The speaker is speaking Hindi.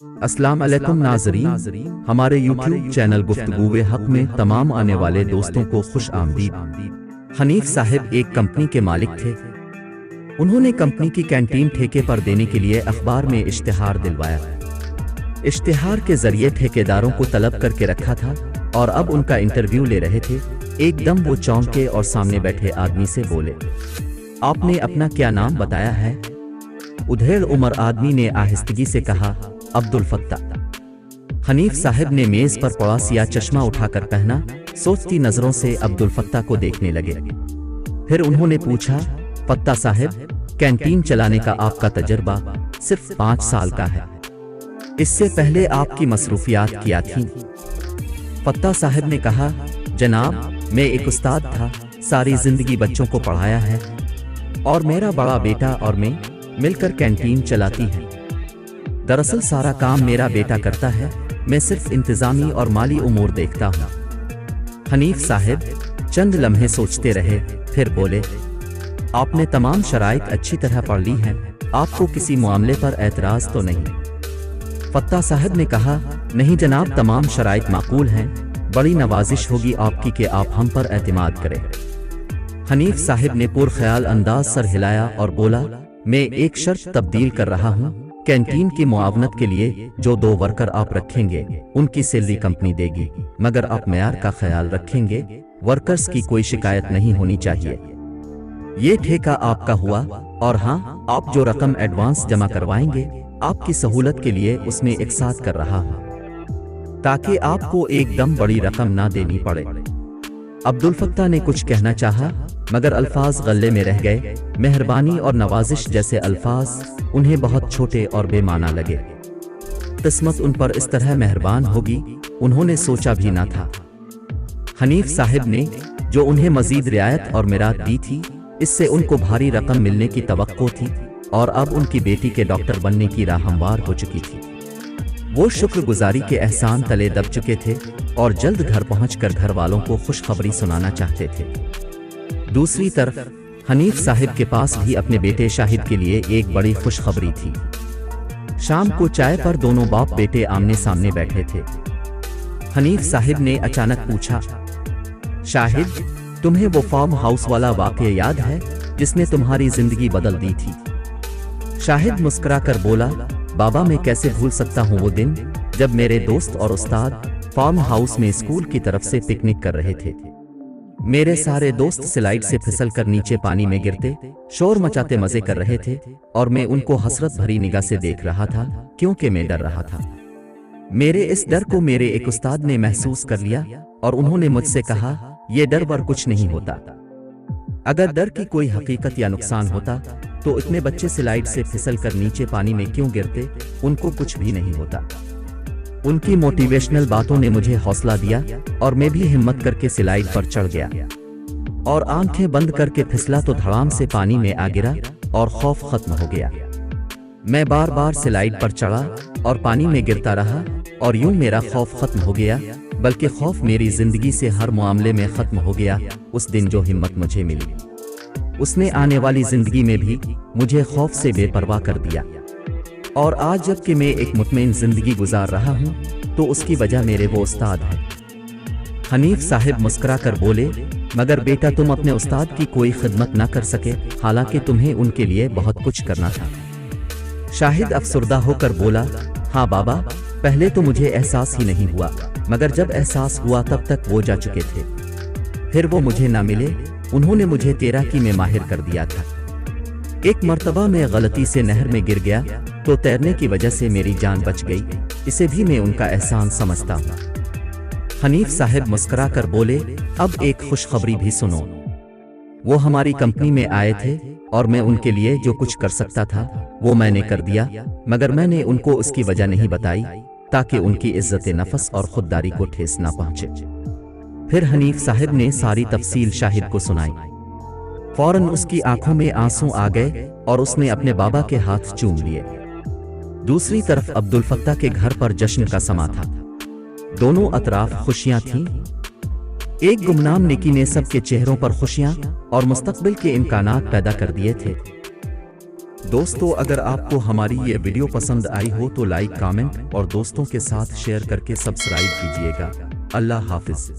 अस्सलाम वालेकुम नाज़रीन, हमारे YouTube चैनल गुफ्तगू हक में तमाम आने वाले दोस्तों को खुश आमदीद। हनीफ साहब एक कंपनी के मालिक थे। उन्होंने कंपनी की कैंटीन ठेके पर देने के लिए अखबार में इश्तिहार दिलवाया। इश्तिहार के जरिए ठेकेदारों को तलब करके रखा था और अब उनका इंटरव्यू ले रहे थे। एकदम वो चौंके और सामने बैठे आदमी से बोले, आपने अपना क्या नाम बताया है? उधेड़ उम्र आदमी ने आहिस्तगी से कहा, अब्दुल फत्ता। हनीफ साहब ने मेज पर पड़ा सिया चश्मा उठाकर पहना, सोचती नजरों से अब्दुल फत्ता को देखने लगे। फिर उन्होंने पूछा, फत्ता साहब, कैंटीन चलाने का आपका तजर्बा सिर्फ 5 साल का है, इससे पहले आपकी मसरूफियात क्या थी? फत्ता साहब ने कहा, जनाब, मैं एक उस्ताद था, सारी जिंदगी बच्चों को पढ़ाया है और मेरा बड़ा बेटा और मैं मिलकर कैंटीन चलाती है। दरअसल सारा काम मेरा बेटा करता है, मैं सिर्फ इंतजामी और माली उमूर देखता हूँ। हनीफ साहब चंद लम्हे सोचते रहे, फिर बोले, आपने तमाम शराइत अच्छी तरह पढ़ ली हैं, आपको किसी मामले पर एतराज तो नहीं? फत्ता साहब ने कहा, नहीं जनाब, तमाम शराइत माकूल हैं, बड़ी नवाजिश होगी आपकी कि आप हम पर एतमाद करें। हनीफ साहब ने पुरख्याल अंदाज सर हिलाया और बोला, मैं एक शर्त तब्दील कर रहा हूँ, कैंटीन की मुआवनत के लिए जो 2 वर्कर आप रखेंगे उनकी सैलरी कंपनी देगी, मगर आप मेयार का ख्याल रखेंगे, वर्कर्स की कोई शिकायत नहीं होनी चाहिए। ये ठेका आपका हुआ और हाँ, आप जो रकम एडवांस जमा करवाएंगे आपकी सहूलत के लिए उसमें एक साथ कर रहा हूँ, ताकि आपको एकदम बड़ी रकम ना देनी पड़े। अब्दुल फत्ता ने कुछ कहना चाहा, मगर अल्फाज गले में रह गए। मेहरबानी और नवाजिश जैसे अल्फाज उन्हें बहुत छोटे और बेमाना लगे। किस्मत उन पर इस तरह मेहरबान होगी उन्होंने सोचा भी ना था। हनीफ साहब ने जो उन्हें मजीद रियायत और मिरात दी थी, इससे उनको भारी रकम मिलने की तवक्को थी और अब उनकी बेटी के डॉक्टर बनने की राह हमवार हो चुकी थी। वो शुक्रगुजारी के एहसान तले दब चुके थे और जल्द घर पहुंचकर घर वालों को खुशखबरी सुनाना चाहते थे। दूसरी तरफ हनीफ साहब के पास भी अपने बेटे शाहिद के लिए एक बड़ी खुशखबरी थी। शाम को चाय पर दोनों बाप बेटे आमने सामने बैठे थे। हनीफ साहब ने अचानक पूछा, शाहिद, तुम्हें वो फार्म हाउस वाला वाक़या याद है जिसने तुम्हारी जिंदगी बदल दी थी? शाहिद मुस्कुराकर बोला, बाबा, मैं कैसे भूल सकता हूँ वो दिन जब मेरे दोस्त और उस्ताद फार्म हाउस में स्कूल की तरफ से पिकनिक कर रहे थे। मेरे सारे दोस्त स्लाइड से फिसल कर नीचे पानी में गिरते, शोर मचाते मजे कर रहे थे और मैं उनको हसरत भरी निगाह से देख रहा था, क्योंकि मैं डर रहा था। मेरे इस डर को मेरे एक उस्ताद ने महसूस कर लिया और उन्होंने मुझसे कहा, यह डर पर कुछ नहीं होता। अगर डर की कोई हकीकत या नुकसान होता तो इतने बच्चे स्लाइड से फिसल कर नीचे पानी में क्यों गिरते? उनको कुछ भी नहीं होता। उनकी मोटिवेशनल बातों ने मुझे हौसला दिया और मैं भी हिम्मत करके स्लाइड पर चढ़ गया और आंखें बंद करके फिसला तो धड़ाम से पानी में आ गिरा और खौफ खत्म हो गया। मैं बार बार स्लाइड पर चढ़ा और पानी में गिरता रहा और यूं मेरा खौफ खत्म हो गया, बल्कि खौफ मेरी जिंदगी से हर मामले में खत्म हो गया। उस दिन जो हिम्मत मुझे मिली, उसने आने वाली जिंदगी में भी मुझे खौफ से बेपरवाह कर दिया। और आज जबकि मैं एक मुतमईन जिंदगी गुजार रहा हूँ तो उसकी वजह मेरे वो उस्ताद हैं। हनीफ साहब मुस्कुरा कर बोले, मगर बेटा, तुम अपने उस्ताद की कोई खिदमत ना कर सके, हालांकि तुम्हें उनके लिए बहुत कुछ करना था। शाहिद अफसुर्दा होकर बोला, हाँ बाबा, पहले तो मुझे एहसास ही नहीं हुआ, मगर जब एहसास हुआ तब तक वो जा चुके थे। फिर वो मुझे ना मिले, उन्होंने मुझे तैराकी में माहिर कर दिया था। एक मर्तबा मैं गलती से नहर में गिर गया तो तैरने की वजह से मेरी जान बच गई, इसे भी मैं उनका एहसान समझता हूँ। हनीफ साहब मुस्कुरा कर बोले, अब एक खुशखबरी भी सुनो। वो हमारी कंपनी में आए थे और मैं उनके लिए जो कुछ कर सकता था वो मैंने कर दिया, मगर मैंने उनको उसकी वजह नहीं बताई ताकि उनकी इज्जत नफस और खुददारी को ठेस ना पहुंचे। फिर हनीफ साहब ने सारी तफसील शाहिद को सुनाई। फौरन उसकी आंखों में आंसू आ गए और उसने अपने बाबा के हाथ चूम लिए। दूसरी तरफ अब्दुल फत्ता के घर पर जश्न का समा था। दोनों अतराफ खुशियां थीं। एक गुमनाम नेकी ने सबके चेहरों पर खुशियां और मुस्तकबिल के इम्कानात पैदा कर दिए थे। दोस्तों, अगर आपको हमारी ये वीडियो पसंद आई हो तो लाइक, कमेंट और दोस्तों के साथ शेयर करके सब्सक्राइब कीजिएगा। अल्लाह हाफिज।